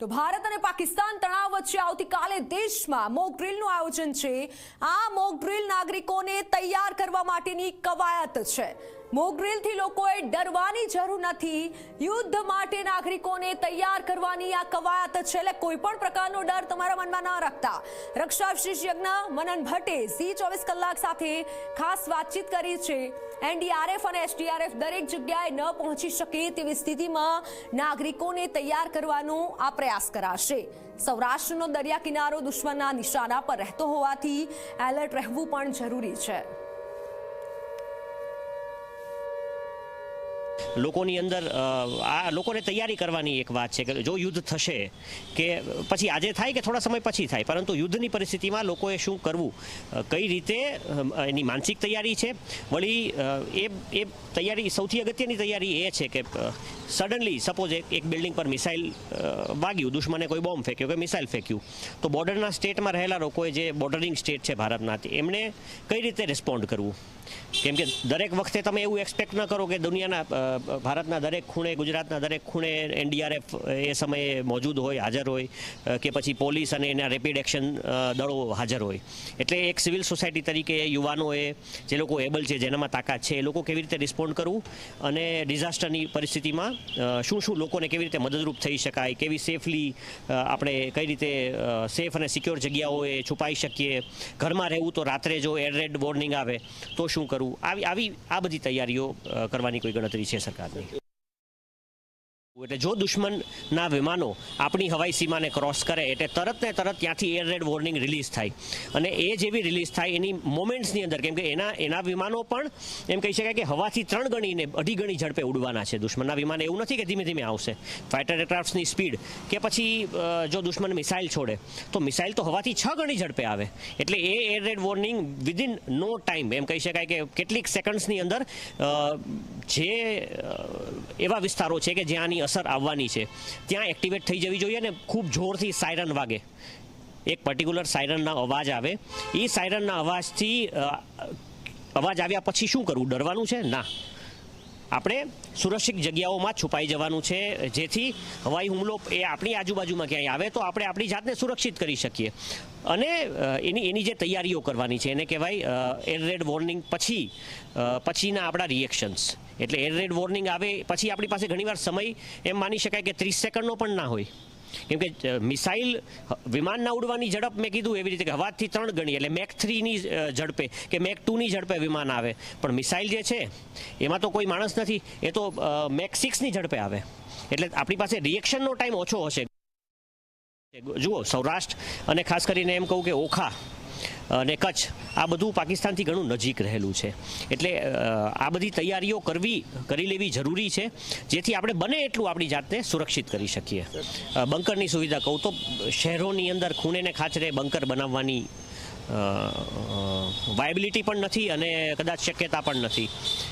તો ભારત અને પાકિસ્તાન તણાવ વચ્ચે આવતીકાલે દેશમાં મોક ડ્રીલનું આયોજન છે। આ મોક ડ્રીલ નાગરિકોને તૈયાર કરવા માટેની કવાયત છે। મોક ડ્રીલથી લોકોએ ડરવાની જરૂર નથી। યુદ્ધ માટે નાગરિકોને તૈયાર કરવાની આ કવાયત છે, એટલે કોઈ પણ પ્રકારનો ડર તમારા મનમાં ન રાખતા। રક્ષા વિશેષજ્ઞ મનન ભટ્ટે Z24 કલાક સાથે ખાસ વાતચીત કરી છે। એનડીઆરએફ અને એસડીઆરએફ દરેક જગ્યાએ ન પહોંચી શકે તેવી સ્થિતિમાં નાગરિકોને તૈયાર કરવાનો આ પ્રયાસ કરાશે। સૌરાષ્ટ્રનો દરિયા કિનારો દુશ્મનના નિશાના પર રહેતો હોવાથી એલર્ટ રહેવું પણ જરૂરી છે। લોકોની અંદર આ લોકોને તૈયારી કરવાની એક વાત છે કે જો યુદ્ધ થશે કે પછી આજે થાય કે થોડા સમય પછી થાય, પરંતુ યુદ્ધની પરિસ્થિતિમાં લોકોએ શું કરવું, કઈ રીતે એની માનસિક તૈયારી છે। વળી એ તૈયારી સૌથી અગત્યની તૈયારી એ છે કે સડનલી સપોઝ એક બિલ્ડિંગ પર મિસાઇલ વાગ્યું, દુશ્મને કોઈ બોમ્બ ફેંક્યો કે મિસાઇલ ફેંક્યું, તો બોર્ડરના સ્ટેટમાં રહેલા લોકોએ, જે બોર્ડરિંગ સ્ટેટ છે ભારતના, એમણે કઈ રીતે રિસ્પોન્ડ કરવું। કેમ કે દરેક વખતે તમે એવું એક્સપેક્ટ ન કરો કે દુનિયાના ભારતના દરેક ખૂણે, ગુજરાતના દરેક ખૂણે એનડીઆરએફ એ સમયે મોજૂદ હોય, હાજર હોય, કે પછી પોલીસ અને એના રેપિડ એક્શન દળો હાજર હોય। એટલે એક સિવિલ સોસાયટી તરીકે યુવાનોએ, જે લોકો એબલ છે, જેનામાં તાકાત છે, એ લોકો કેવી રીતે રિસ્પોન્ડ કરવું અને ડિઝાસ્ટરની પરિસ્થિતિમાં શું લોકોને કેવી રીતે મદદરૂપ થઈ શકાય, કેવી સેફલી આપણે કઈ રીતે સેફ અને સિક્યોર જગ્યાઓએ છુપાઈ શકીએ, ઘરમાં રહેવું તો રાત્રે જો એર રેડ વોર્નિંગ આવે તો શું કરવું, આ બધી તૈયારીઓ કરવાની કોઈ ગણતરી છે સરકારની। એટલે જો દુશ્મનના વિમાનો આપણી હવાઈ સીમાને ક્રોસ કરે એટલે તરત ને તરત ત્યાંથી એર રેડ વોર્નિંગ રિલીઝ થાય, અને એ જેવી રિલીઝ થાય એની મોમેન્ટ્સની અંદર, કેમ કે એના વિમાનો પણ એમ કહી શકાય કે હવાથી 3 ગણી ને 2.5 ગણી ઝડપે ઉડવાના છે દુશ્મનના વિમાન। એવું નથી કે ધીમે ધીમે આવશે। ફાઇટર એરક્રાફ્ટની સ્પીડ કે પછી જો દુશ્મન મિસાઇલ છોડે તો મિસાઇલ તો હવાથી 6 ગણી ઝડપે આવે। એટલે એ એર રેડ વોર્નિંગ વિધિન નો ટાઈમ, એમ કહી શકાય કે કેટલીક સેકન્ડ્સની અંદર જે એવા વિસ્તારો છે કે જ્યાં અસર આવવાની છે ત્યાં એક્ટિવેટ થઈ જવી જોઈએ, ને ખૂબ જોરથી સાયરન વાગે, એક પર્ટિક્યુલર સાયરનના અવાજ આવે। એ સાયરનના અવાજ આવ્યા પછી શું કરવું, ડરવાનું છે ના, આપણે સુરક્ષિત જગ્યાઓમાં છુપાઈ જવાનું છે, જેથી હવાઈ હુમલો એ આપણી આજુબાજુમાં ક્યાંય આવે તો આપણે આપણી જાતને સુરક્ષિત કરી શકીએ। અને એની જે તૈયારીઓ કરવાની છે એને કહેવાય એર રેડ વોર્નિંગ પછીના આપણા રિએક્શન્સ। એટલે એર રેડ વોર્નિંગ આવે પછી આપણી પાસે ઘણીવાર સમય એમ માની શકાય કે 30 સેકન્ડનો પણ ના હોય, કેમ કે મિસાઇલ વિમાનના ઉડવાની ઝડપ મેં કીધું એવી રીતે કે હવાથી 3 ગણી, એટલે મેક 3ની ઝડપે કે મેક 2ની ઝડપે વિમાન આવે, પણ મિસાઇલ જે છે એમાં તો કોઈ માણસ નથી, એ તો મેક 6ની ઝડપે આવે। એટલે આપણી પાસે રિએક્શનનો ટાઈમ ઓછો હશે। જુઓ, સૌરાષ્ટ્ર અને ખાસ કરીને એમ કહું કે ઓખા અને કચ્છ, આ બધું પાકિસ્તાનથી ઘણું નજીક રહેલું છે। એટલે આ બધી તૈયારીઓ કરી લેવી જરૂરી છે, જેથી આપણે બને એટલું આપણી જાતને સુરક્ષિત કરી શકીએ। બંકરની સુવિધા કહું તો શહેરોની અંદર ખૂણે ને ખાચરે બંકર બનાવવાની વાયબિલિટી પણ નથી અને કદાચ શક્યતા પણ નથી,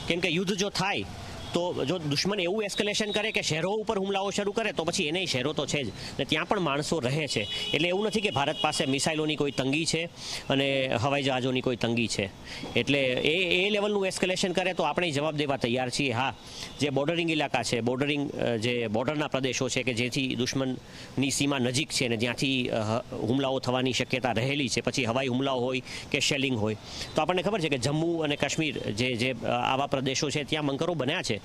કેમ કે યુદ્ધ જો થાય તો જો દુશ્મન એવું એસ્કેલેશન કરે કે શહેરો ઉપર હુમલાઓ શરૂ કરે તો પછી એને શહેરો તો છે જ, ને ત્યાં પણ માણસો રહે છે। એટલે એવું નથી કે ભારત પાસે મિસાઇલોની કોઈ તંગી છે અને હવાઈ જહાજોની કોઈ તંગી છે। એટલે એ લેવલનું એસ્કેલેશન કરે તો આપણે જવાબ દેવા તૈયાર છીએ। હા, જે બોર્ડરિંગ ઇલાકા છે, જે બોર્ડરના પ્રદેશો છે કે જેથી દુશ્મનની સીમા નજીક છે ને જ્યાંથી હુમલાઓ થવાની શક્યતા રહેલી છે, પછી હવાઈ હુમલાઓ હોય કે શેલિંગ હોય, તો આપણને ખબર છે કે જમ્મુ અને કાશ્મીર જે આવા પ્રદેશો છે ત્યાં બંકરો બન્યા છે।